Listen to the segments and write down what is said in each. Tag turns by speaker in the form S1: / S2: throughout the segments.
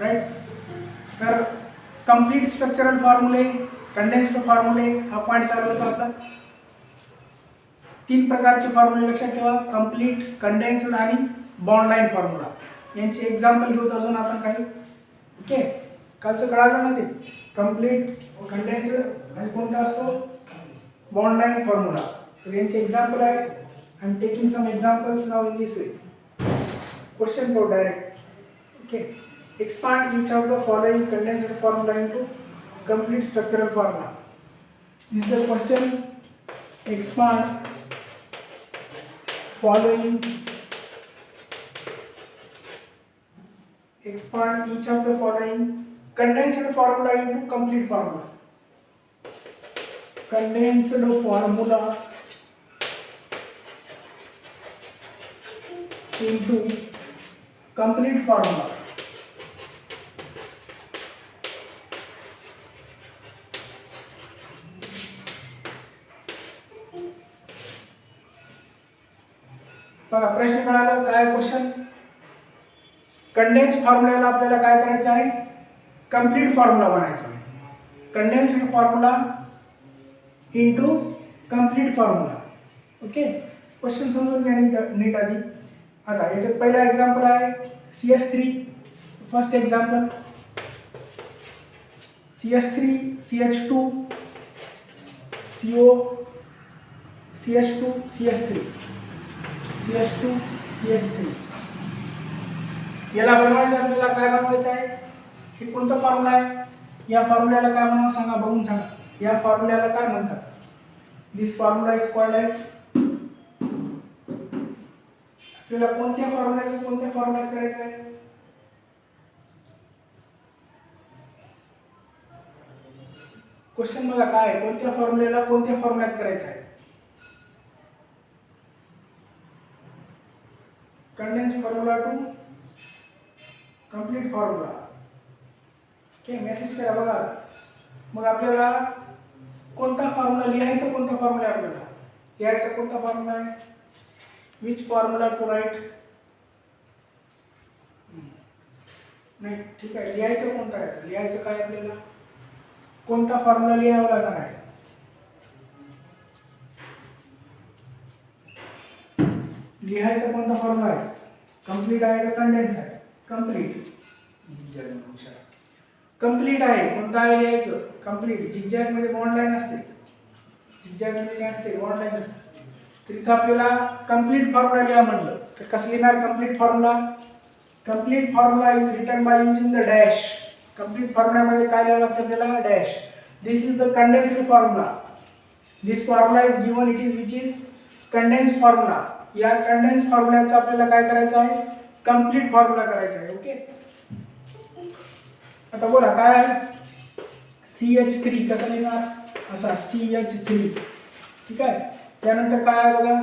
S1: Right. तर complete structural फॉर्म्युले, condensed फॉर्म्युले हा point चालू होता आपला. 3 प्रकारचे फॉर्म्युले लक्षात ठेवा, कंप्लीट, कंडेन्स्ड आणि बॉन्ड लाईन फॉर्म्युला. यांचे एक्झाम्पल घेऊ अजून आपण काही. ओके, कालचं कळालं ना ते, कंप्लीट, कंडेन्स्ड आणि कोणता असतो बॉन्ड लाईन फॉर्म्युला. तर यांचे एक्झाम्पल आहे. I am taking some examples now in this way. Question for direct. Okay, expand each of the following condensed formula into complete structural formula. This is the question. Expand following, expand each of the following condensed formula into complete formula. Condensed formula into complete formula. बघा प्रश्न कळाला काय question. Condense फॉर्म्युल्याला आपल्याला काय करायचं आहे, complete formula बनायचा आहे. Condensed formula into complete formula. Okay, question समजून घ्या नीट आधी. आता याच्यात पहिला एक्झाम्पल आहे CH3. First example CH3 CH2 CO CH2 CH3 CH2 CH3. याला बनवायचं आपल्याला काय बनवायचं आहे, हे कोणता फॉर्म्युला आहे, या फॉर्म्युल्याला काय म्हणावं सांगा, बघून सांगा. या फॉर्म्युल्याला काय म्हणतात, दिस फॉर्म्युला इज कॉल्ड एज. आपल्याला कोणत्या फॉर्म्युल्याचं कोणत्या फॉर्म्युल्यात करायचं आहे, क्वेश्चन बघा काय, कोणत्या फॉर्म्युल्याला कोणत्या फॉर्म्युल्यात करायचं आहे. Condense formula to complete formula. Okay, message करा बघा. मग आपल्याला कोणता फॉर्म्युला लिहायचा, कोणता फॉर्म्युला आहे आपल्याला लिहायचा, कोणता फॉर्म्युला आहे, विच फॉर्म्युला टू राईट. नाही ठीक आहे, लिहायचं कोणता आहे, लिहायचं काय आपल्याला, कोणता फॉर्म्युला लिहावा लागणार आहे. लिहायचा कोणता फॉर्म्युला आहे, कंप्लीट आहे का कंडेन्स आहे, कंप्लीट. कंप्लीट आहे, कोणता आहे लिहायचं, कंप्लीट. झिगझॅग मध्ये बॉन्ड लाईन असते, झिगझॅग मध्ये काय असते, बॉन्ड लाईन असते. तर इथं आपल्याला कंप्लीट फॉर्म्युला लिहा म्हटलं तर कसं लिहिणार complete formula. Complete formula is written by using the dash. Complete फॉर्म्युल्यामध्ये काय लिहावं लागतं आपल्याला, dash. This is the condensed formula. This formula is given, it is which is condensed formula. या कंडेन्स फॉर्म्युल्याचा आपल्याला काय करायचं आहे, कंप्लीट फॉर्म्युला करायचा आहे. ओके, आता बोला काय आहे, CH3 कसं लिहिणार, असा CH3. ठीक आहे, त्यानंतर काय आहे बघा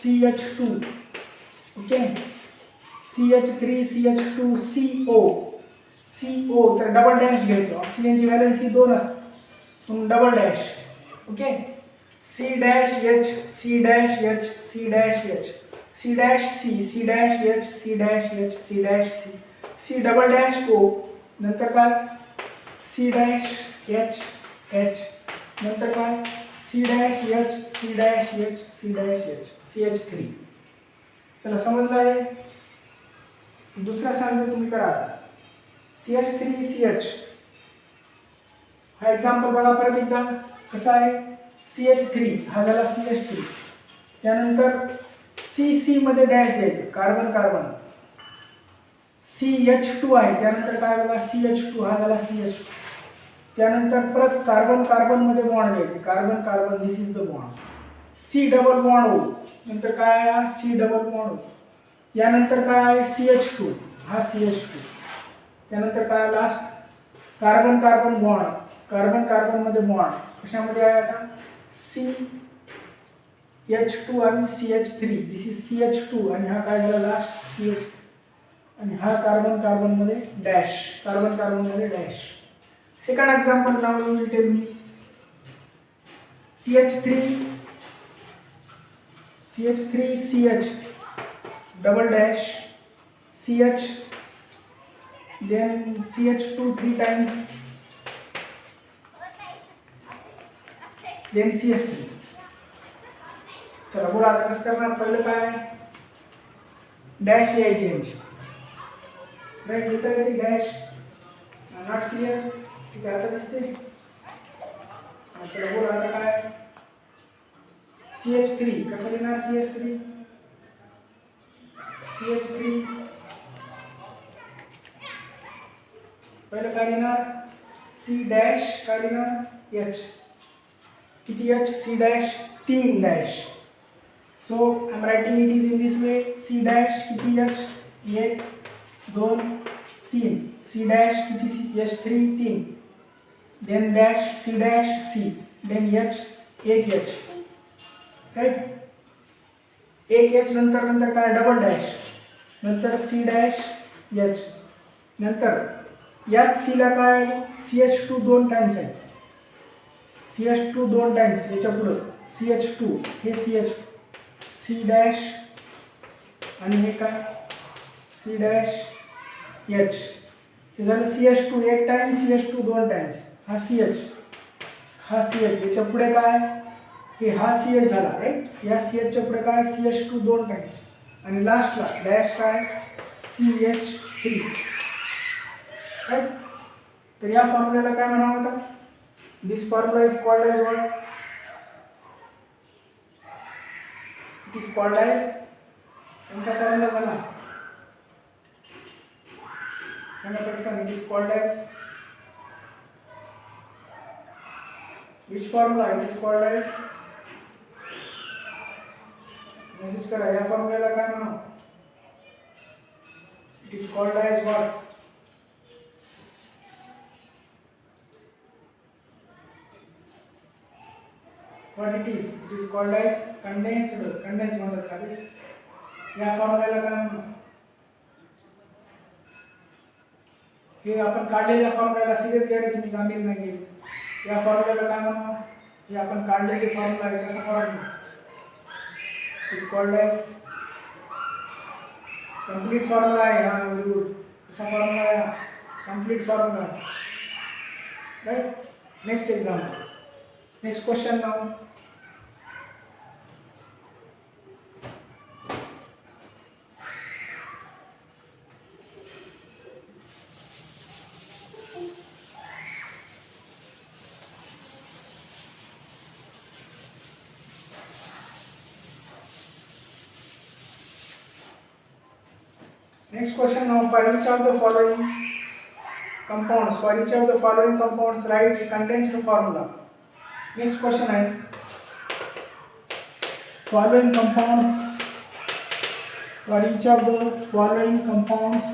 S1: CH2. Okay, CH3 CH2 CO तर डबल डॅश घ्यायचं, ऑक्सिजनची व्हॅलेन्सी 2 असते म्हणून double dash. Okay, C dash H C dash H C dash H C dash C C dash H C dash H C dash C C double dash O, नंतर काय C dash H H, नंतर काय C dash H C dash H C dash H CH3. चला समजलं आहे. दुसरा सांगतो तुम्ही करा, CH3 CH. हा एक्झाम्पल बघा परत एकदा कसा आहे, CH3 हा झाला CH3. त्यानंतर CC मध्ये डॅश द्यायचं, कार्बन कार्बन. CH2 आहे, त्यानंतर काय बघा CH2 हा झाला CH2. त्यानंतर परत कार्बन कार्बन मध्ये बॉन्ड द्यायचं, carbon carbon, this is the bond. C double bond O, नंतर काय आहे C डबल बॉन्ड O. यानंतर काय आहे CH2 हा CH2. त्यानंतर काय last carbon carbon bond, carbon carbon मध्ये बॉन्ड कशामध्ये आहे आता CH2 आणि CH3, दिस इज CH2 आणि हा काय झाला लास्ट CH आणि हा कार्बन कार्बन मध्ये डॅश, कार्बन कार्बन मध्ये dash. Second example now you will tell me CH3 CH double dash CH then CH2 3 times, then CH3. चला बोला आता कसं करणार. पहिलं काय डॅश लिहायची यांची, राईट. लिहिता येते डॅश, नॉट क्लिअर. ठीक आहे, आता दिसते. चला बोला आता काय CH3 कसं लिहिणार. CH3 पहिलं काय लिहिणार C डॅश, काय लिहिणार H. किती H? C dash 3 dash. So I am writing it is in this way. C dash किती H? 1 2 3. C डॅश किती H3 3. Then dash C dash C, then H 1 H, right. 1 H नंतर काय double dash, नंतर C dash H, नंतर याच C ला काय CH2 2 times आहे. CH2 2 टाइम्स, याच्या पुढं CH2, हे CH, C डॅश आणि हे काय C डॅश H. हे झालं CH2 1 टाइम्स, CH2 2 टाइम्स, हा CH, हा CH. याच्या पुढे काय हे हा CH झाला, राईट. या CH च्या पुढे काय CH2 2 टाइम्स, आणि लास्टला डॅश काय CH3, राईट. तर या फॉर्म्युल्याला काय म्हणावं होतं. This formula is called as what. It is called as, कोणता फॉर्म्युला झाला पटकन. It is called as which formula? It is called as, message करा या फॉर्म्युल्याला काय म्हणावं. It is called as what. What it is? It is called as condensed. Condensed म्हणतात खाली. या फॉर्म्युल्याला काय म्हणतात. हे आपण काढलेल्या फॉर्म्युल्याला सिरियस घ्या रे तुम्ही, गांभीर्य नाही घ्यायची. या फॉर्म्युल्याला काय म्हणू. हे आपण काढलेले फॉर्म्युला आहे कसा formula. It is called as complete formula आहे. हा व्हेरी गुड. कसा फॉर्म्युला आहे. कंप्लीट फॉर्म्युला आहे, right. Next example, next question now. Next question now, for each of the following compounds, write a condensed formula. Next question है, following compounds, for each of the following compounds,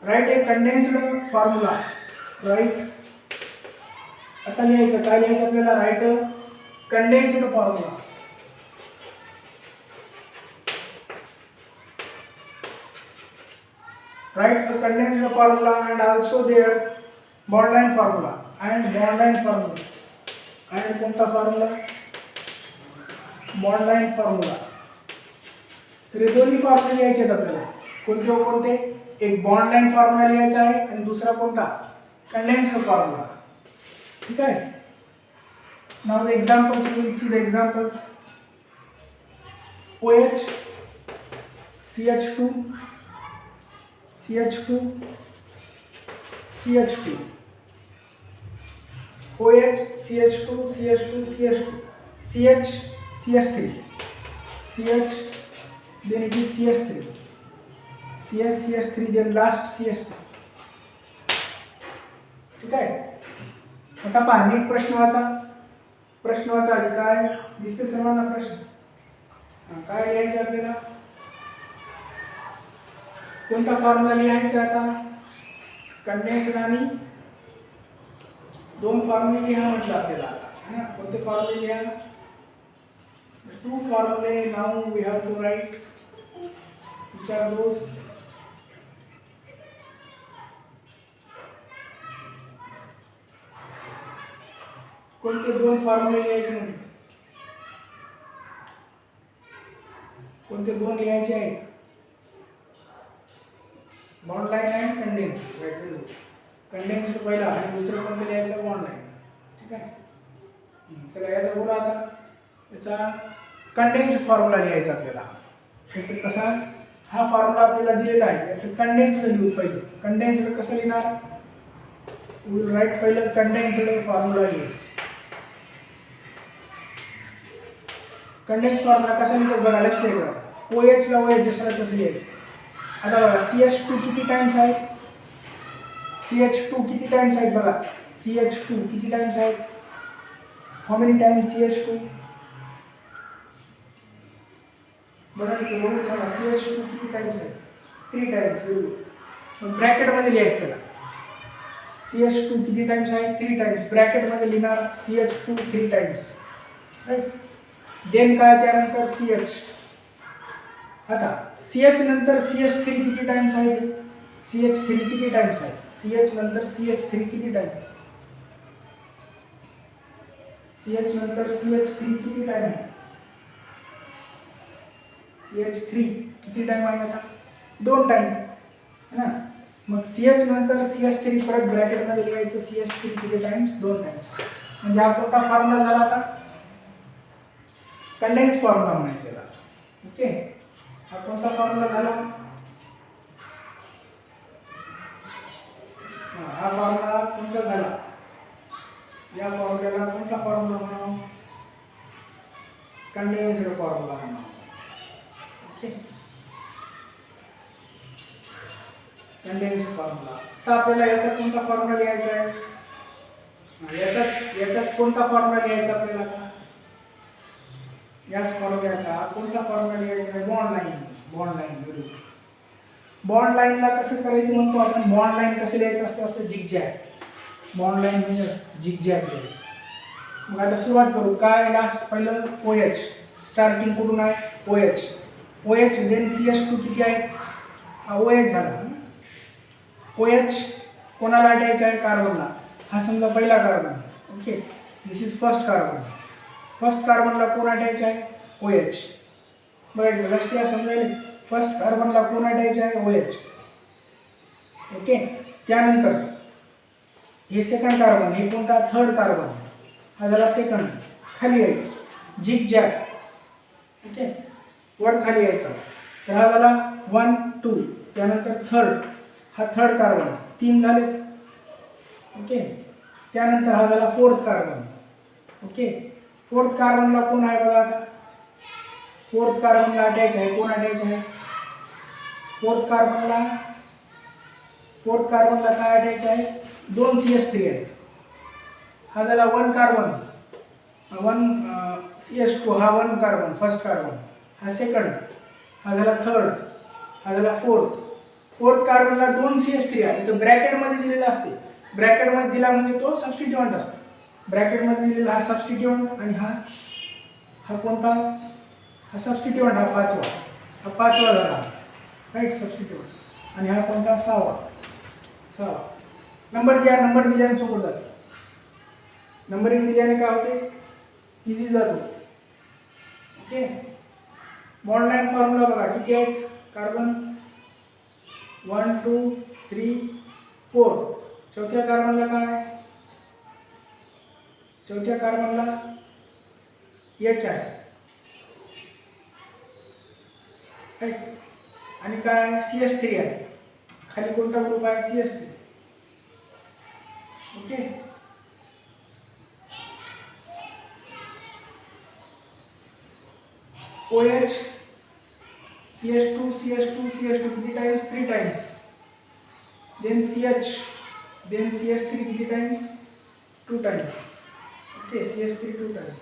S1: write a condensed formula. Right? आता लिहायचं काय लिहायचं आपल्याला. Right condensed formula. Write a condensed formula and also their bond line formula and bond line formula. And कोणता formula. Bond line formula. तर हे दोन्ही फॉर्म्युले लिहायचे आहेत आपल्याला. कोणते कोणते. एक बॉन्ड लाइन फॉर्म्युला लिहायचा आहे आणि दुसरा कोणता कंडेन्स्ड फॉर्म्युला. ठीक आहे. Now the examples, you will see the examples. OH CH2 CH2 CH2, OH CH2 CH2 CH2, CH CH3, CH, then it is CH3, CH CH3, then last CH2. ठीक आहे. आता पहा नीट प्रश्न वाचा. आधी काय दिसते सर्वांना प्रश्न. काय लिहायचं आपल्याला. कोणता फॉर्म्युला लिहायचा आता. कंडेन्स्ड आणि दोन फॉर्म्युले लिहा म्हटलं आपल्याला, है ना. कोणते फॉर्म्युले लिहा. टू फॉर्म्युले. Now we have to write which are those. कोणते दोन फॉर्म्युले लिहायचे म्हणजे. कोणते दोन लिहायचे आहेत. Bond line and condensed. Condensed पहिला आणि दुसरं कोणतं लिहायचं, बॉन्ड लाईन. ठीक आहे. चला याचा बोला आता. याचा कंडेन्स्ड फॉर्म्युला लिहायचा आपल्याला. याचं कसा, हा फॉर्म्युला आपल्याला दिलेला आहे, याचं कंडेन्स्ड लिहू पहिले. कंडेन्स्ड कसं लिहिणार, विल राईट पहिलं कंडेन्स्ड फॉर्म्युला लिहू. कंडेन्स फॉर्म्युला कसा लिहितो बघा, लक्ष द्या. OH ला OH जसं कसं लिहायचं. आता बघा CH2 किती टाइम्स आहे, CH2 किती टाइम्स आहेत बघा, CH2 किती टाइम्स आहेत, हाऊ मेनी टाइम्स CH2 बघा इथे बघून सांगा. CH2 किती टाइम्स आहे, 3 टाइम्स. मग ब्रॅकेटमध्ये लिहायचं त्याला. CH2 किती टाइम्स आहे, 3 टाइम्स. ब्रॅकेटमध्ये लिहिणार CH2 3 टाइम्स, राईट. देन काय, त्यानंतर CH. आता CH नंतर CH3 किती टाइम्स आहे, CH3 किती टाइम्स आहे, CH नंतर CH3 किती टाइम्स, CH नंतर CH3 किती टाइम आहे, CH3 किती टाइम आहे, आता 2 टाइम है ना. मग CH नंतर CH3 परत ब्रॅकेटमध्ये लिहायचं, CH3 किती टाइम्स, 2 टाइम्स. म्हणजे हा कोणता फॉर्म्युला झाला आता, कंडेन्स फॉर्म्युला म्हणायचं याला. ओके, हा कोणता फॉर्म्युला झाला, हा फॉर्म्युला कोणता झाला, या फॉर्म्युल्याला कोणता फॉर्म्युला म्हणावं, कंडेन्स्ड फॉर्म्युला म्हणावं. Okay, condensed formula. तर आपल्याला याचा कोणता फॉर्म्युला लिहायचा आहे, याचाच कोणता फॉर्म्युला लिहायचा आपल्याला, आता याच फॉर्म्युल्याचा कोणता फॉर्म्युला लिहायचा आहे, बॉन्ड लाईन. बॉन्ड लाईन, बरोबर. बॉन्ड लाईनला कसं करायचं म्हणतो आपण, बॉन्ड लाईन कसं लिहायचं असतं, असं झिगझॅग. बॉन्ड लाईन म्हणजे झिगझॅग लिहायचं. मग आता सुरुवात करू. काय लास्ट पहिलं OH, स्टार्टिंग कुठून आहे, OH देन CH2 किती आहे, हा OH झाला. OH कोणाला आठायचा आहे, कार्बनला. हा समजा पहिला carbon. Okay, this is first carbon. First कार्बनला कोण आठायचे आहे, OH. बरं लक्ष द्या, समजायला. फर्स्ट कार्बनला कोण आठायचे आहे, OH. ओके, त्यानंतर हे सेकंड कार्बन, हे कोणता, थर्ड कार्बन. हा झाला सेकंड, खाली यायचं झिगझॅग. ओके, वर खाली यायचा. तर हा झाला 1 2, त्यानंतर थर्ड, हा थर्ड कार्बन, 3 झाले. ओके, त्यानंतर हा झाला फोर्थ कार्बन. ओके, फोर्थ कार्बनला कोण आहे बघा, आता फोर्थ कार्बनला अटॅच आहे, कोण अटॅच आहे, फोर्थ कार्बनला काय अटॅच आहे, 2 CH3 आहे. हा झाला 1 कार्बन, 1 CH2, हा 1 कार्बन, फर्स्ट कार्बन. हा सेकंड, हा झाला थर्ड, हा झाला फोर्थ कार्बनला 2 CH3 आहे. तर ब्रॅकेटमध्ये दिलेला असते, ब्रॅकेटमध्ये दिला म्हणजे तो सबस्टिट्यूएंट असतो. ब्रॅकेटमध्ये दिलेला हा सबस्टिट्यूएंट आणि हा कोणता, हा सबस्टिट्यूएंट, हा पाचवा झाला, राईट, सबस्टिट्यूएंट. आणि हा कोणता, सहावा. नंबर दिल्याने सोबत जाते. नंबरिंग दिल्याने काय होते, इझी जातो. ओके, बॉन्ड लाईन फॉर्म्युला बघा किती आहेत, कार्बन 1 2 3 4. चौथ्या कार्बनला काय, चौथ्या कार्बनला H आहे, राईट. आणि काय, CH3 आहे. खाली कोणता ग्रुप आहे, CH3. ओके, OH CH2 किती टाइम्स, 3 टाइम्स. देन CH3 किती times, 2 times. Okay, CH3 2 times.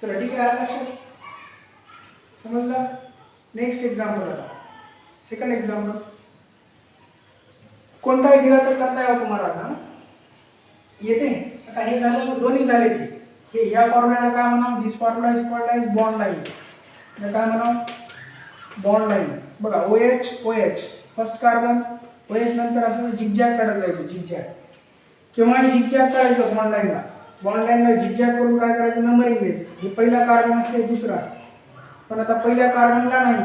S1: चला ठीक आहे, लक्षात समजला. नेक्स्ट एक्झाम्पल, आता सेकंड एक्झाम्पल. कोणताही दिला तर करता यावं तुम्हाला, आता येते. आता हे झालं, दोन्ही झाले की हे, या फॉर्म्युल्याला काय म्हणावं, this formula is called as bond line. काय म्हणावं, बॉन्ड लाईन. बघा OH फर्स्ट कार्बन, OH नंतर असं झिगझॅग काढत जायचं, झिगझॅग. किंवा झिगझॅग करायचं बॉन्ड लाईनला झिगझॅग करून काय करायचं, नंबरिंग द्यायचं. हे पहिला कार्बन असते, दुसरा असते. पण आता पहिल्या कार्बनला नाही,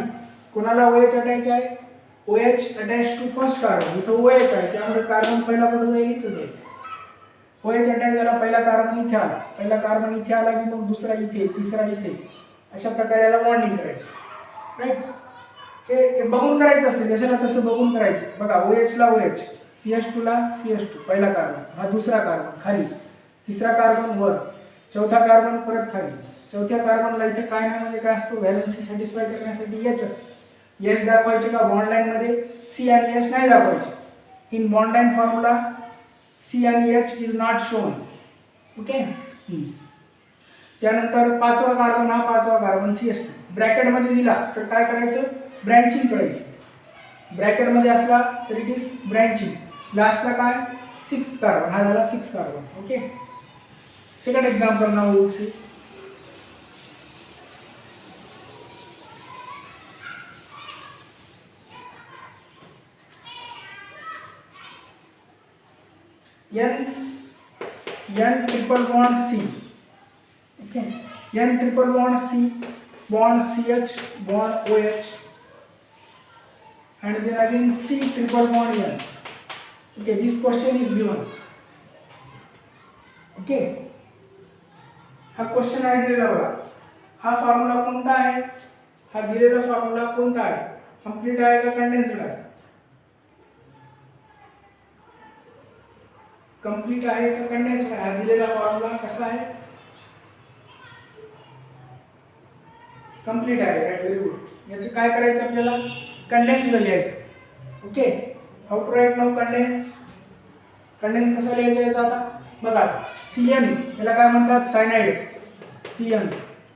S1: कोणाला OH अटायचे आहे, OH attach to first carbon, इथं OH आहे त्यामुळे कार्बन पहिला कुठं जाईल, इथं जाईल. OH अटॅच झाला, पहिला कार्बन इथे आला, पहिला कार्बन इथे आला की मग दुसरा इथे, तिसरा इथे, अशा प्रकारे याला बॉन्डिंग करायचं. राईट, हे बघून करायचं असते, कशाला तसं बघून करायचं. बघा OH ला OH, CH2 ला CH2, पहिला कार्बन, हा दुसरा कार्बन खाली, तिसरा कार्बन वर, चौथा कार्बन परत खाली, चौथ्या कार्बनला इथे काय नाही म्हणजे काय असतो, व्हॅलेन्सी सॅटिस्फाय करण्यासाठी H असतो. H दाखवायचे का बॉन्ड लाईन मध्ये, C आणि H नाही दाखवायचे. In bond line formula C आणि H is not shown. Okay. त्यानंतर पाचवा कार्बन, हा पाचवा कार्बन CH2 ब्रॅकेट मध्ये दिला तर काय करायचं, ब्रँचिंग करायची. ब्रॅकेट मध्ये असला तर इट इज ब्रँचिंग. लास्टला काय, 6 कार्बन, हा झाला 6 carbon. Okay. Second example now we will see. N triple bond C. Okay, N triple bond C, bond CH, bond OH, and then again C triple bond N. Okay, this question is given. Okay, हा question आहे दिलेला बघा. हा formula कोणता आहे, हा दिलेला formula कोणता आहे, कंप्लीट आहे का कंडेन्स्ड आहे, कंप्लीट आहे का कंडेन्स्ड आहे, हा दिलेला फॉर्म्युला कसा आहे, कंप्लीट आहे. Right, very good. याचं काय करायचं आपल्याला, कंडेन्स्ड लिहायचं. Okay, how to write now condense. Condense कसं लिहायचं याचं आता बघा. CN याला काय म्हणतात, सायनाइड. CN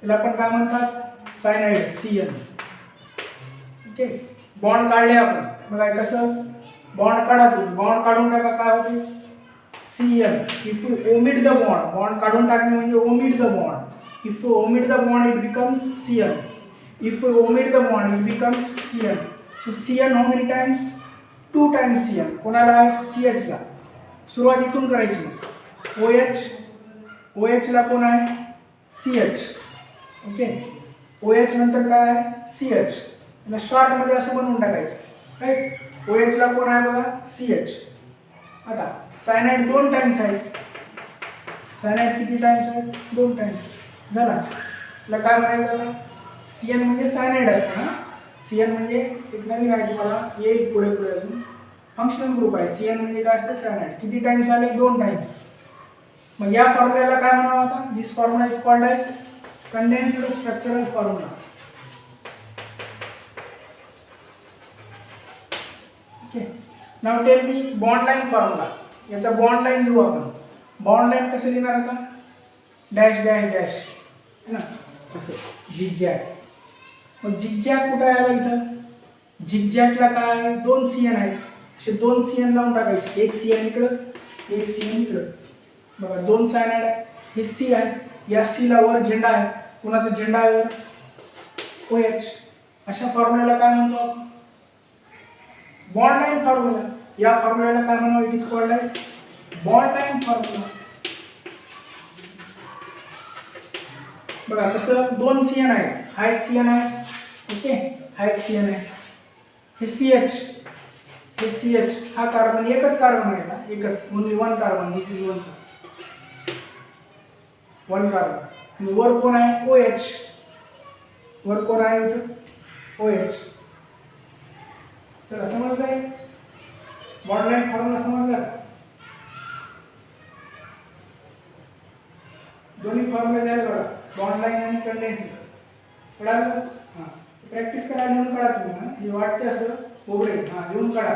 S1: याला पण काय म्हणतात, सायनाइड, CN. ओके, बॉन्ड काढले आपण बघा कसं, बॉन्ड काढा तुम्ही, बॉन्ड काढून टाका, काय होते, CN. If you omit the bond, bond काढून टाकणे म्हणजे omit the bond. If you omit the bond, it becomes CN. If you omit the bond, it becomes CN. So CN how many times? 2 times CN. कोणाला आहे, CH ला. सुरुवात इथून करायची मग. OH ला कोण आहे, CH. ओके, OH नंतर काय आहे, CH. याला शॉर्ट मध्ये असं बनवून टाकायचं. राईट, OH ला कोण आहे बघा, CH. आता सायनाइड 2 टाइम्स आहे. सायनाइड किती टाइम्स आहे, 2 टाइम्स. झाला. तुला काय म्हणायचं आता, CN म्हणजे सायनाइड असतं ना. CN म्हणजे एक नवीन आहे तुम्हाला येईल पुढे पुढे अजून, फंक्शनल ग्रुप आहे. CN म्हणजे काय असतं, सायनाइड. किती टाइम्स आले, 2 टाइम्स. मग या फॉर्म्युल्याला काय म्हणावं आता, this formula is called as condensed structural formula. Okay, now tell me bond line formula. याचा बॉन्ड लाईन लिहू आपण. बॉन्ड लाईन कसं लिहिणार आता, डॅश डॅश डॅश है ना, असं झिगझॅग. मग झिगझॅग कुठं आहे इथं, झिगझॅगला काय 2 CN आहेत, असे 2 CN लावून टाकायचे. एक CN इकडं, एक CN इकडं. बघा 2 सायनाइड आहे, हे C आहे, या C ला वर झेंडा आहे, कोणाचा झेंडा आहे वर, OH. अशा फॉर्म्युल्याला काय म्हणतो आपण, बॉन्ड लाईन फॉर्म्युला. या फॉर्म्युल्याला काय म्हणावं, it is called as bond line formula. बघा कसं 2 CN आहे, हा एक CN आहे. ओके, हा एक CN आहे, हे CH, हे CH. हा कार्बन एकच कार्बन आहे ना, एकच, only 1 carbon. This is 1 carbon. आणि वर कोण आहे, OH. वर कोण आहे इथं, OH. चला समजलंय, बॉन्ड लाईन फॉर्म्युला समजला. दोन्ही फॉर्म्युले झाले बघा, बॉन्ड लाईन आणि कंडेन्स. कळालं, हां. प्रॅक्टिस करा, लिहून काढा तुम्ही. हां, हे वाटते असं कोबडे, हां लिहून काढा.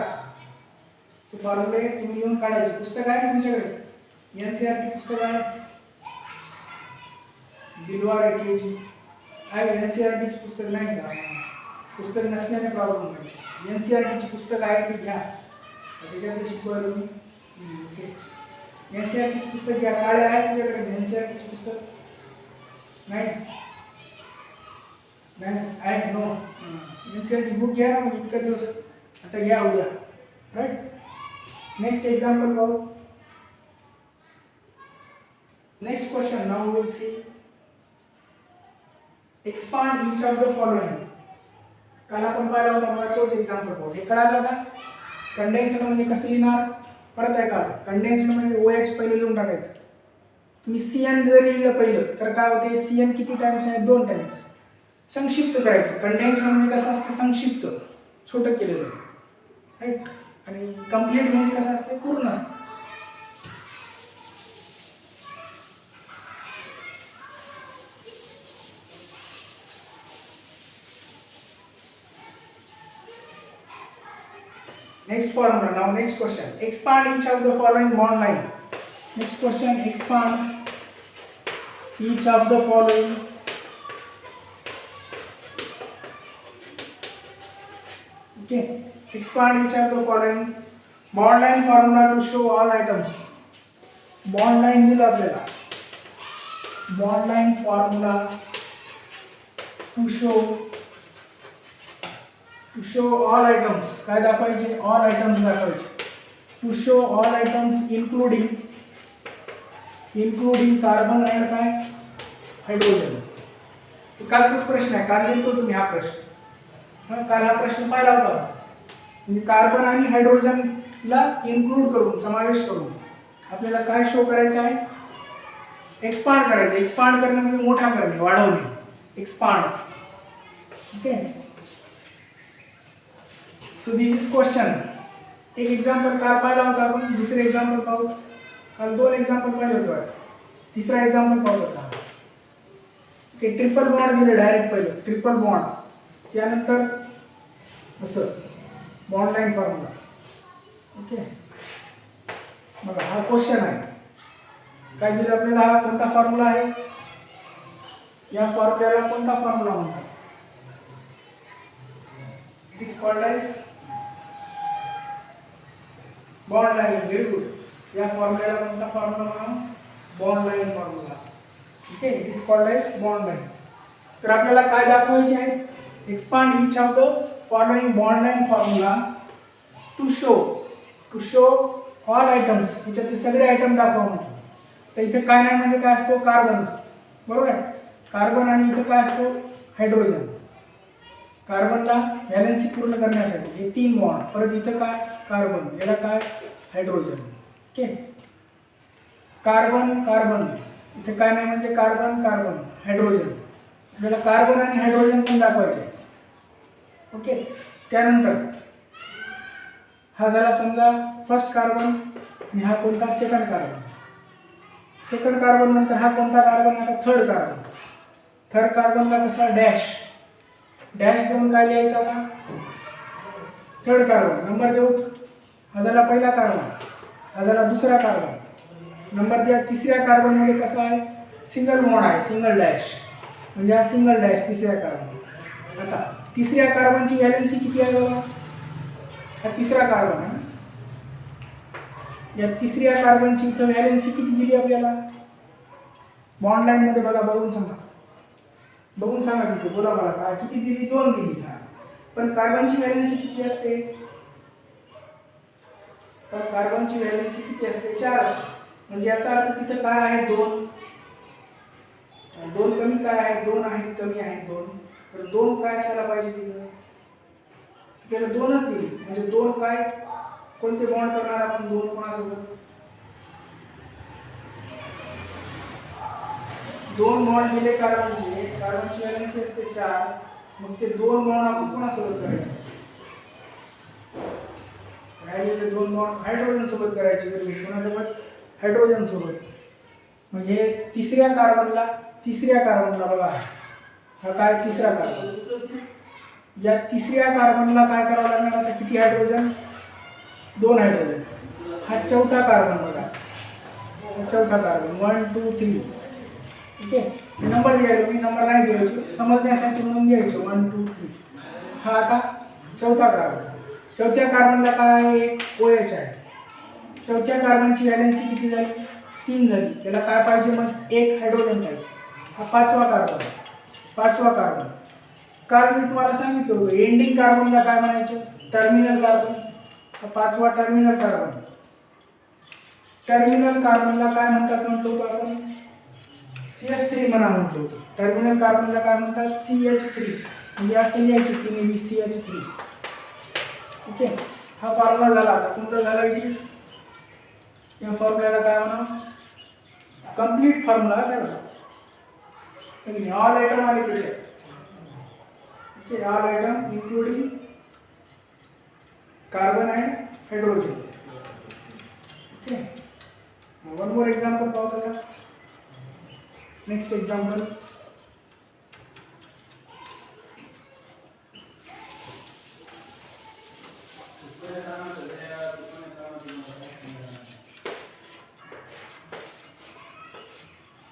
S1: ते फॉर्म्युले तुम्ही लिहून काढायचे. पुस्तक आहे तुमच्याकडे, NCERT पुस्तक आहे, बिलवार AKG आहे. NCERT ची पुस्तक नाही का, पुस्तक नसल्याने प्रॉब्लेम आहे. NCERT ची पुस्तक आहे ती घ्या, त्याच्यातलं शिकवायला तुम्ही. ओके, NCERT ची पुस्तक घ्या. काळे आहे तुझ्याकडे NCERT ची पुस्तक, नाही नाही आहे, नो. NCERT बुक घ्या ना, मग इतका दिवस आता घ्या उद्या. राईट, नेक्स्ट एक्झाम्पल पाहू. Next question now we will see. Expand each of the following. काल आपण पाहिला होता बघा तोच एक्झाम्पल पाहू. हे कळालं का? कंडेन्स्ड म्हणजे कसं लिहिणार? परत आहे का? कंडेन्स्ड म्हणजे OH पहिले लिहून टाकायचं. तुम्ही CN जरी लिहिलं पहिलं तर काय होते? CN किती टाइम्स आहे? 2 टाइम्स. संक्षिप्त करायचं. कंडेन्स्ड म्हणजे कसं असतं? संक्षिप्त, छोटं केलेलं, राईट. आणि कंप्लीट म्हणजे कसं असते? पूर्ण असतं. Next formula. Now next question. Expand each of the following bond line. Next question. Expand each of the following okay. Expand each of the following bond line formula to show all items. Bond line दिलं आपल्याला. Bond line formula to show all items. काय दाखवायचे? All items दाखवायचे. To show all items including carbon आणि काय? Hydrogen. कालचाच प्रश्न आहे. काल घेतलो तुम्ही हा प्रश्न. काल हा प्रश्न पाहिला होता. म्हणजे कार्बन आणि हायड्रोजनला इन्क्लूड करून, समावेश करून आपल्याला काय शो करायचं आहे? एक्सपांड करायचं. एक्सपांड करणे म्हणजे मोठा करणे, वाढवणे. Expand. Okay. So this is question. एक एक्झाम्पल काल पाहिला होता आपण. दुसरे एक्झाम्पल पाहू. काल 2 एक्झाम्पल पाहिले होते. तिसरा एक्झाम्पल पाहू आता. ओके. ट्रिपल बॉन्ड दिले डायरेक्ट पहिलं. Triple bond. त्यानंतर असं बॉन्ड लाईन फॉर्म्युला. ओके. बघा हा क्वेश्चन आहे. काय दिलं आपल्याला? हा कोणता फॉर्म्युला आहे? या फॉर्म्युल्याला कोणता फॉर्म्युला म्हणतात? It is called as bond line. Very good. या फॉर्म्युल्याला कोणता फॉर्म्युला म्हणा? Bond line formula. Okay. It is called as bond line. तर आपल्याला काय दाखवायचे आहे? Expand each of the following bond line formula to show all items. याच्यातले सगळे आयटम दाखवा म्हटलं. तर इथे काय नाही म्हणजे काय असतो? कार्बन असतो. बरोबर आहे. कार्बन आणि इथे काय असतो? हायड्रोजन. कार्बनला व्हॅलेन्सी पूर्ण करण्यासाठी हे 3 बॉन्ड. परत इथं काय? कार्बन. याला काय? हायड्रोजन. ओके. Carbon carbon. इथे काय नाही म्हणजे कार्बन कार्बन हायड्रोजन. आपल्याला कार्बन आणि हायड्रोजन पण दाखवायचे. ओके. त्यानंतर हा झाला समजा फर्स्ट कार्बन आणि हा कोणता? Second carbon. सेकंड कार्बन नंतर हा कोणता कार्बन? आता थर्ड कार्बन. थर्ड कार्बनला कसा? डॅश. डॅश देऊन काय लिहायचं आता? Third carbon. नंबर देऊ. हा झाला पहिला कार्बन. हा झाला दुसरा कार्बन. नंबर द्या. तिसऱ्या कार्बनमध्ये कसा आहे? सिंगल बॉन्ड आहे. सिंगल डॅश म्हणजे हा सिंगल डॅश तिसऱ्या कार्बन. आता तिसऱ्या कार्बनची व्हॅलेन्सी किती आहे बाबा? हा तिसरा कार्बन आहे. या तिसऱ्या कार्बनची इथं व्हॅलेन्सी किती दिली आपल्याला? बॉन्ड लाईन मध्ये बघा. बघून सांगा. बघून सांगा तिथे. बोला मला काय किती दिली? 2 दिली. हा. पण कार्बनची व्हॅलेन्सी किती असते? पण कार्बनची व्हॅलेन्सी किती असते? 4 असते. म्हणजे याचा अर्थ तिथे काय आहे? 2. 2 कमी काय आहे? 2 आहेत कमी आहेत 2. तर 2 काय असायला पाहिजे तिथं? आपल्याला 2च दिली. म्हणजे 2 काय? कोणते बॉन्ड करणार आपण? 2 कोणासोबत? 2 बॉन्ड दिले कार्बनचे. कार्बनची व्हॅलेन्सी असते 4. मग ते 2 बॉन्ड आपण कोणासोबत करायचे? राहिलेले 2 बॉन्ड हायड्रोजन सोबत करायचे. कोणासोबत? हायड्रोजन सोबत. म्हणजे तिसऱ्या कार्बनला बघा. हा काय? तिसरा कार्बन. या तिसऱ्या कार्बनला काय करावं लागणार? आता किती हायड्रोजन? 2 हायड्रोजन. हा चौथा कार्बन बघा. चौथा कार्बन 1 2 3. ओके. नंबर घ्यायला मी नंबर नाही घ्यायचे समजण्यासाठी म्हणून घ्यायचे 1 2 3. हा आता चौथा कार्बन. चौथ्या कार्बनला काय? एक OH आहे. चौथ्या कार्बनची व्हॅलेन्सी किती झाली? 3 झाली. त्याला काय पाहिजे मग? 1 हायड्रोजन पाहिजे. हा पाचवा कार्बन. काल मी तुम्हाला सांगितलं होतं एंडिंग कार्बनला काय म्हणायचं? Terminal carbon. हा पाचवा टर्मिनल कार्बन. टर्मिनल कार्बनला काय म्हणतात म्हटलं होतं आपण? CH3 म्हणा म्हटलं होतं. टर्मिनल कार्बनला काय म्हणतात? CH3. म्हणजे असं लिहायचे 3AbCH3. ओके, हा फॉर्म्युला झाला. आता कोणता झाला? इट इज या फॉर्म्युल्याला काय म्हणा? कंप्लीट फॉर्म्युला झाला. ऑल आयटम आले त्याच्यात. Okay, all item including carbon and hydrogen. Okay, one more example पाहू का? Next example.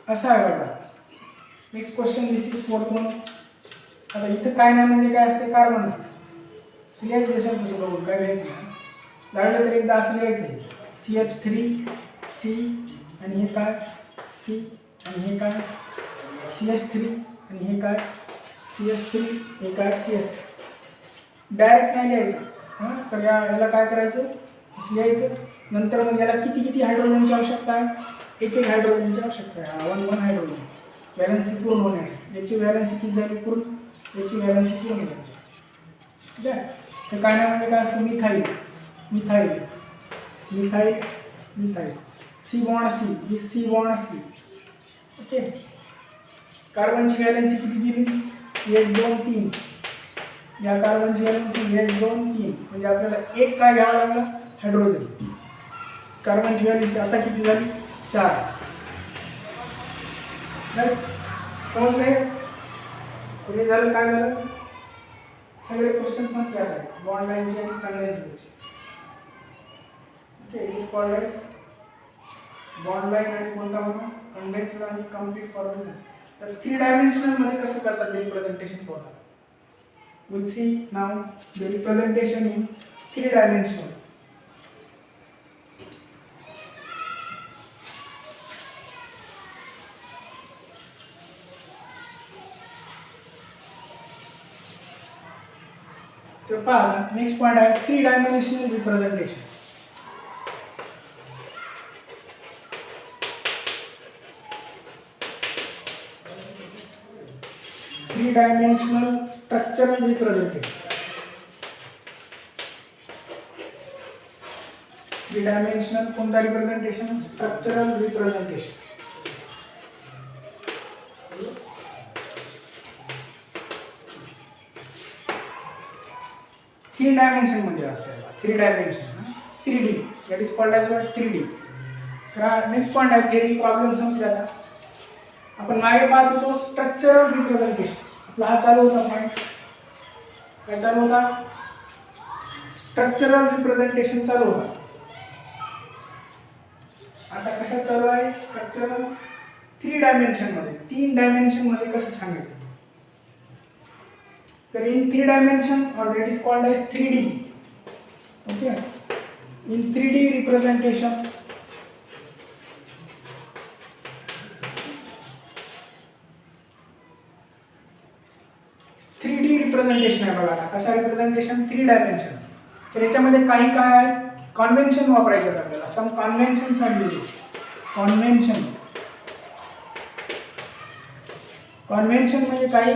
S1: असं आहे बघा. Next question, this is fourth one. आता इथं काय नाही म्हणजे काय असते? कार्बन असते. लिहायचं देशात कसं बघून काय लिहायचं नाही. लागलं तर एकदा असं लिहायचं CH3C आणि हे काय C आणि हे काय CH3 आणि हे काय CH3 हे काय CH. डायरेक्ट नाही लिहायचं. हां, तर याला काय करायचं? लिहायचं. नंतर मग याला किती किती हायड्रोजनची आवश्यकता आहे? एक एक हायड्रोजनची आवश्यकता आहे. 1 हायड्रोजन व्हॅलन्सी पूर्ण होण्यासाठी. याची व्हॅलन्सी किती झाली पूर्ण? याची व्हॅलन्सी पूर्ण झाली. ठीक आहे. तर काय नाही म्हणजे काय असतं? Methyl methyl methyl methyl. C bond C, ही C बॉन्ड C. ओके, कार्बनची व्हॅलन्सी किती दिली? 1 2 3. या कार्बनची व्हॅलन्सी 1 2 3. म्हणजे आपल्याला एक काय घ्यावं लागलं? हायड्रोजन. कार्बनची व्हॅलन्सी आता किती झाली? 4. समजले? हे झालं. काय झालं? सगळे क्वेश्चन संपले आहे. बॉन्ड लाईनचे आणि कंडेन्सेशनचे. Okay, it is called as bond line आणि कोणता म्हणा? कंडेन्स्ड आणि कंप्लीट फॉर्म्युला. तर 3 डायमेन्शनल मध्ये कसं करतात रिप्रेझेंटेशन बघा. Will see now the representation in 3 dimensional. तर पहा, नेक्स्ट पॉइंट आहे 3 dimensional representation. Three-dimensional structural representation. Three-dimensional कोणता representation? Structural representation. Three dimension मध्ये असते. 3 dimension 3D. That is called as 3D. Next point आहे थेरी प्रॉब्लेम संपल्याला. आपण मागे पाहत होतो स्ट्रक्चरल रिप्रेझेंटेशन. आपला हा चालू होता पॉइंट. काय चालू होता? स्ट्रक्चरल रिप्रेझेंटेशन चालू होता. आता कशात चालू आहे? स्ट्रक्चरल 3 डायमेन्शन मध्ये. 3 डायमेन्शन मध्ये कसं सांगायचं? तर in 3 dimension or that is called as 3D. Okay, in 3D representation, representation आहे बघा. कसा रिप्रेझेंटेशन? 3 डायमेन्शन. तर याच्यामध्ये काही काय आहे? कॉन्व्हेन्शन वापरायचे आहेत आपल्याला. सम कॉन्व्हेन्शन सांगितले. कॉन्व्हेन्शन कॉन्व्हेन्शन म्हणजे काही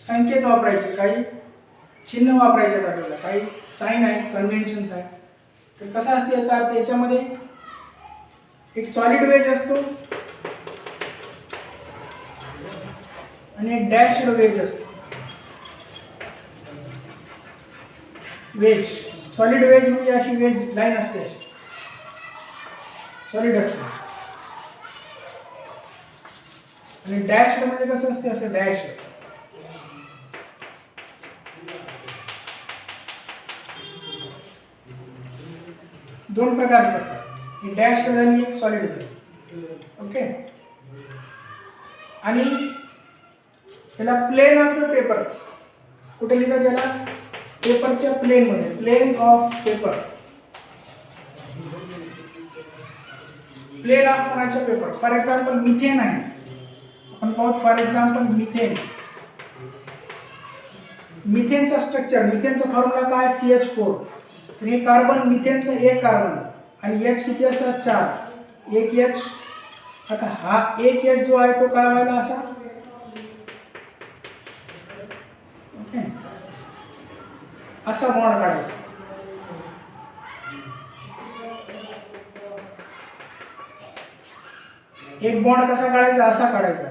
S1: संकेत वापरायचे, काही चिन्ह वापरायचे आहेत आपल्याला, काही साईन आहेत, कन्व्हेन्शन्स आहेत. तर कसा असते याचा अर्थ? याच्यामध्ये एक सॉलिड वेज असतो आणि एक डॅश्ड वेज असतो. वेज, सॉलिड वेज म्हणजे अशी वेज लाईन असते, अशी सॉलिड असते. आणि डॅश्ड म्हणजे कसं असते? असं डॅश्ड. दोन प्रकारचे असतात. ही डॅश्ड झाली, एक सॉलिड झाली. ओके, आणि याला प्लेन ऑफ द पेपर कुठे लिहितात? याला पेपरच्या प्लेन मध्ये. Plane of paper. Plane of कोणाच्या पेपर? फॉर एक्झाम्पल मिथेन आहे. आपण पाहू फॉर एक्झाम्पल मिथेन. मिथेनचा स्ट्रक्चर, मिथेनचा फॉर्म्युला काय? CH4. तर हे कार्बन, मिथेनचं एक कार्बन आणि H किती असतात? 4. एक H. आता हा एक H जो आहे तो काय व्हायला? असा असा बॉन्ड काढायचा. एक बॉन्ड कसा काढायचा, असा काढायचा.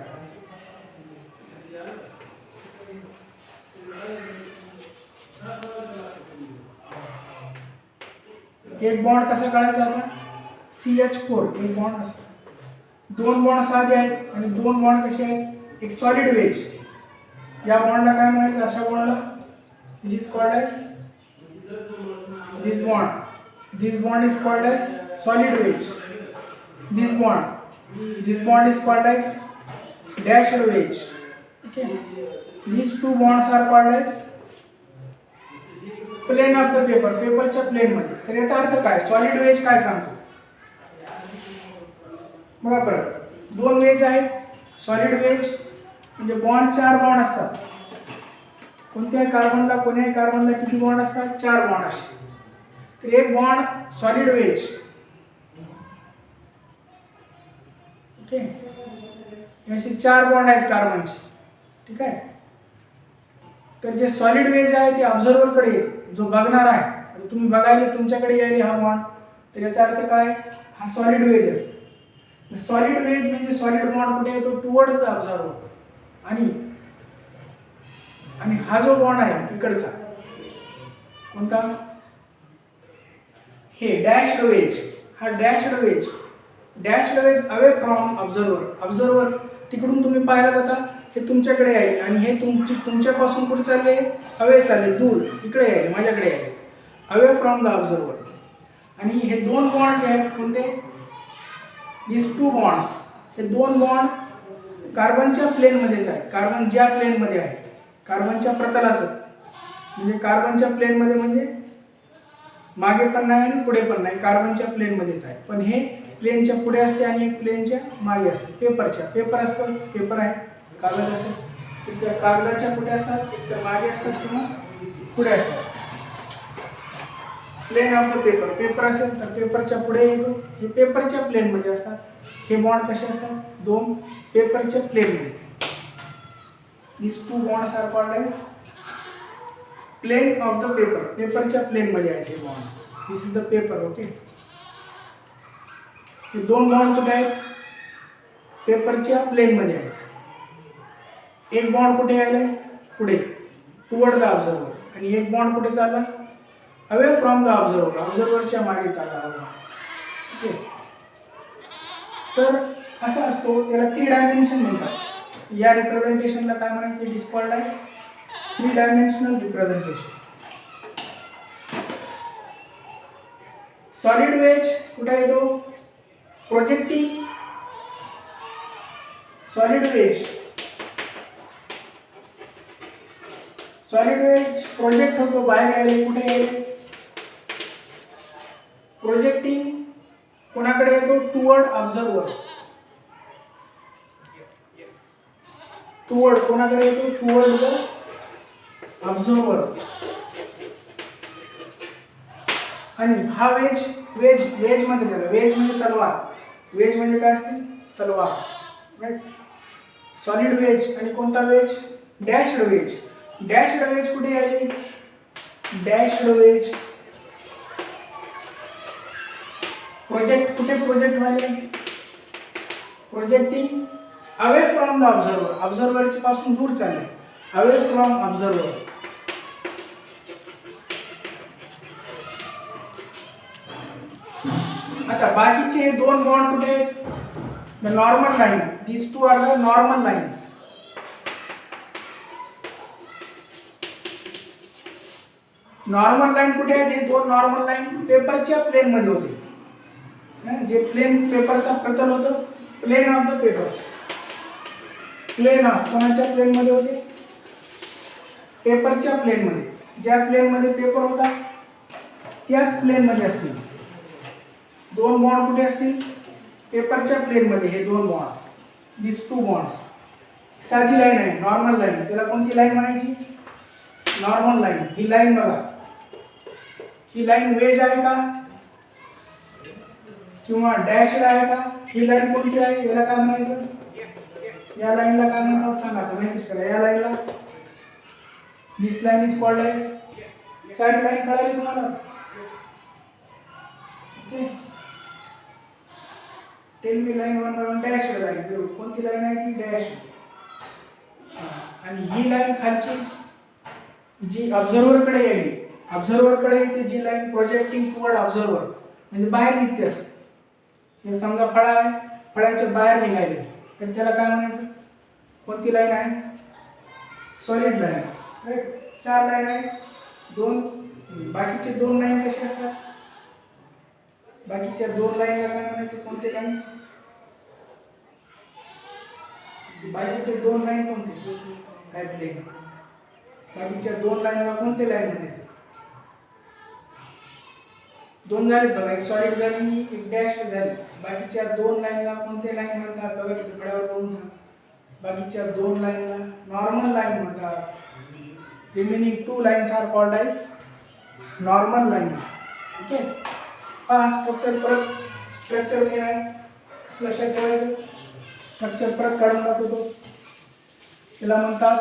S1: एक बॉन्ड कसा काढायचा आता, CH4 एक बॉन्ड असा. दोन बॉन्ड साधे आहेत आणि दोन बॉन्ड कसे आहेत, एक सॉलिड वेज. या बॉन्डला काय म्हणायचं, अशा बॉन्डला this is called as this bond is called as solid wedge. This bond is called as dashed wedge. Okay, these two bonds are called as plane of the paper. पेपरच्या plane मध्ये. तर याचा अर्थ काय, सॉलिड वेज काय सांगतो बघा. परत दोन वेज आहेत. सॉलिड वेज म्हणजे बॉन्ड, चार बॉन्ड असतात. कोणत्याही कार्बनला किती बॉन्ड असतात, चार बॉन्ड असतात. तर एक बॉन्ड सॉलिड वेज. ओके, असे चार बॉन्ड आहेत कार्बनचे. ठीक आहे. तर जे सॉलिड वेज आहे ते ऑब्झर्व्हरकडे येते, जो बघणार आहे. आता तुम्ही बघायला तुमच्याकडे यायले हा बॉन्ड, तर याचा अर्थ काय, हा सॉलिड वेज असतो. सॉलिड वेज म्हणजे सॉलिड बॉन्ड कुठे येतो, टुवर्ड्स द ऑब्झर्व्हर. आणि हा जो बॉन्ड आहे इकडचा कोणता, हे डॅश्ड वेज. हा डॅश्ड वेज अवे फ्रॉम ऑब्झर्व्हर. तिकडून तुम्ही पाहायला जाता, हे तुमच्याकडे आहे आणि हे तुमच्यापासून कुठे चालले, अवे चालले, दूर, इकडे आहे, माझ्याकडे आहे, अवे फ्रॉम द ऑब्झर्व्हर. आणि हे दोन बॉन्ड जे आहेत कोणते, दिस टू बॉन्ड्स. हे दोन बॉन्ड कार्बनच्या प्लेनमध्येच आहेत. कार्बन ज्या प्लेनमध्ये आहे, कार्बनच्या प्रतलाच, म्हणजे कार्बनच्या प्लेनमध्ये म्हणजे मागे पण नाही आणि पुढे पण नाही, कार्बनच्या प्लेनमध्येच आहे. पण हे प्लेनच्या पुढे असते आणि एक प्लेनच्या मागे असते. पेपर असतं, पेपर आहे, कागद असेल, तर त्या कागदाच्या कुठे असतात, एक तर मागे असतात किंवा पुढे असतात. प्लेन ऑफ द पेपर असेल तर पेपरच्या पुढे येतो. हे पेपरच्या प्लेनमध्ये असतात. हे बॉन्ड कसे असतात, दोन पेपरच्या प्लेनमध्ये. This two bonds are called as plane of the पेपरच्या प्लेनमध्ये आहेत हे bond. This is the paper. Okay, हे दोन बॉन्ड कुठे आहेत, पेपरच्या प्लेनमध्ये आहेत. एक बॉन्ड कुठे आले, पुढे, टुवर्ड द ऑब्झर्व्हर. आणि एक बॉन्ड कुठे चालला, अवे फ्रॉम द ऑब्झर्व्हरच्या मागे चालला हा बॉन्ड. ओके, तर असा असतो. त्याला 3 डायमेन्शन म्हणतात. या रिप्रेझेंटेशनला काय म्हणायचे, it is called as 3 dimensional representation. Solid wedge कुठे येतो, प्रोजेक्टिंग. सॉलिड वेज प्रोजेक्ट होतो, बाहेर आले, कुठे येईल, प्रोजेक्टिंग. कोणाकडे येतो, टुवर्ड ऑब्झर्व्हर. कोणाकडे येतो, टुवर्ड द ऑब्झर्व्हर. आणि हा वेज मध्ये झाला. वेज म्हणजे तलवार. वेज म्हणजे काय असते, तलवार, राईट. सॉलिड वेज आणि कोणता वेज, डॅश्ड वेज. डॅश्ड वेज कुठे आले, डॅश्ड वेज प्रोजेक्ट कुठे, प्रोजेक्ट वाले प्रोजेक्टिंग अवे फ्रॉम द ऑब्झर्व्हरच्या पासून दूर चालले, अवे फ्रॉम ऑब्झर्व्हर. आता बाकीचे हे दोन बॉन्ड कुठे आहेत, the normal line. This two are the normal lines. Normal line कुठे आहेत, हे दोन नॉर्मल लाईन पेपरच्या प्लेन मध्ये होते. जे प्लेन पेपरचा प्रतल होतं, plane of the paper. Plane of कोणाच्या प्लेन मध्ये होते, पेपरच्या प्लेन मध्ये. ज्या प्लेन मध्ये पेपर होता त्याच प्लेन मध्ये असतील. दोन बॉन्ड कुठे असतील, पेपरच्या प्लेन मध्ये. हे दोन बॉन्ड, दिस टू बॉन्ड्स. साधी लाईन आहे, नॉर्मल लाईन. त्याला कोणती लाईन म्हणायची, नॉर्मल लाईन. ही लाईन बघा, ही लाईन वेज आहे का किंवा डॅश आहे का, ही लाईन कोणती आहे, याला काय म्हणायचं, या लाईनला काय म्हणतात सांगा, मेसेज करा. या लाईनला this line is called as चार लाईन कळाली तुम्हाला? Okay, tell me line 1 by 1 dash line, कोणती लाईन आहे ती? डॅश. आणि ही लाईन खालची जी ऑब्झर्व्हरकडे येईल, ऑब्झर्व्हरकडे येते जी लाईन प्रोजेक्टिंग टुवर्ड ऑब्झर्व्हर, म्हणजे बाहेर निघते असं. हे समजा फळा आहे, फळाच्या बाहेर निघाले तर त्याला काय म्हणायचं? कोणती लाईन आहे? Solid line. राईट. चार लाईन आहे, दोन बाकीचे दोन लाईन कसे असतात? बाकीच्या दोन लाईनला काय म्हणायचं? कोणते लाईन? बाकीचे दोन लाईन कोणते? काय प्लेन? बाकीच्या दोन लाईनला कोणते लाईन म्हणायचं? दोन झाले बघा, एक सॉलिड झाली, एक डॅश झाली. बाकीच्या दोन लाईनला कोणते लाईन म्हणतात? बघा तिथे फळ्यावर बघून सांगा. बाकीच्या दोन लाईनला नॉर्मल लाईन म्हणतात. Remaining two lines are called as normal lines. Okay. हा स्ट्रक्चर परत स्ट्रक्चर काय आहे? लक्षात ठेवायचं. स्ट्रक्चर परत काढून दाखवतो. त्याला म्हणतात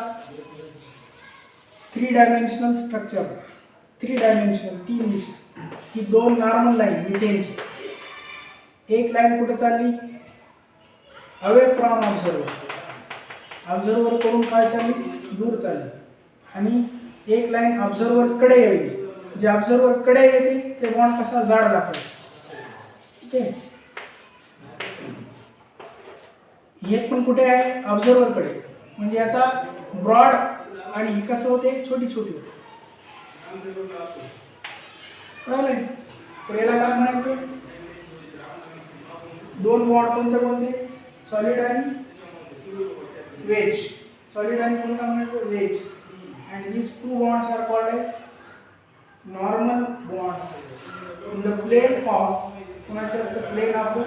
S1: 3 डायमेन्शनल स्ट्रक्चर. 3 डायमेन्शनल, 3 दिशा. ही दोन नॉर्मल लाईन मिथेनची. एक लाईन कुठे चालली? Away from observer. ऑब्झर्वर करून काय चालली? दूर चालली. आणि एक लाईन ऑब्झर्वरकडे यायली. जे ऑब्झर्वरकडे येते ते बॉन्ड कसा? जाड दाखवतो. ओके. हे पण कुठे आहे? ऑब्झर्वरकडे. म्हणजे याचा ब्रॉड आणि कसं होते? छोटी छोटी होते. कळलं? तर याला काय म्हणायचं? दोन बॉन्ड कोणते कोणते? सॉलिड आणि वेज. सॉलिड आणि कोणता म्हणायचं? Veg. and these two bonds are called as normal bonds in the plane of कोणाचे असते? Plane of the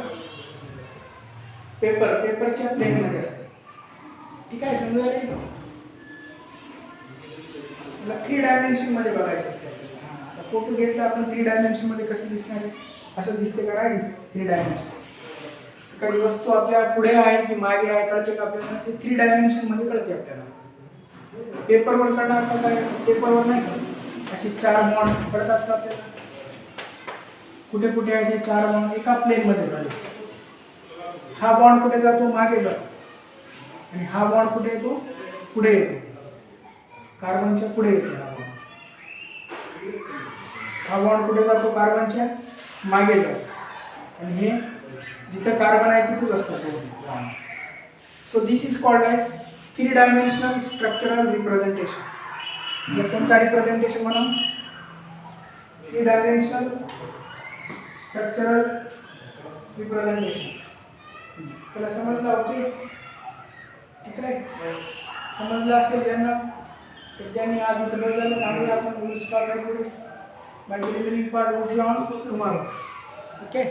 S1: paper. पेपरच्या प्लेन मध्ये असते. ठीक आहे, समजले? मला 3 डायमेन्शन मध्ये बघायचं असतं. आता फोटो घेतला आपण 3 डायमेन्शन मध्ये कसं दिसणार आहे? असं दिसते का? नाही दिसते. 3 डायमेन्शन. एखादी वस्तू आपल्या पुढे आहे की मागे आहे कळते का आपल्याला? ते 3 डायमेन्शन मध्ये कळते आपल्याला. पेपरवर करणार का? काय पेपरवर नाही का? असे 4 बॉन्ड पडतात का आपल्याला? कुठे कुठे आहे ते 4 बॉन्ड? एका प्लेन मध्ये झाले. हा बॉन्ड कुठे जातो? मागे जातो. आणि हा बॉन्ड कुठे येतो? पुढे येतो. कार्बनच्या पुढे येतो हा बॉन्ड. हा बॉन्ड कुठे जातो? कार्बनच्या मागे जातो. आणि हे जिथे कार्बन आहे तिथेच असतात. So this is called as 3 dimensional structural representation. कोणता रिप्रेझेंटेशन म्हणा? 3 डायमेन्शनल स्ट्रक्चरल रिप्रेझेंटेशन. त्याला समजलं? ओके. ठीक आहे, समजलं असेल ज्यांना तर त्यांनी आज इथं बस झालं. त्यामुळे आपण will start by remaining part will see on tomorrow. Okay.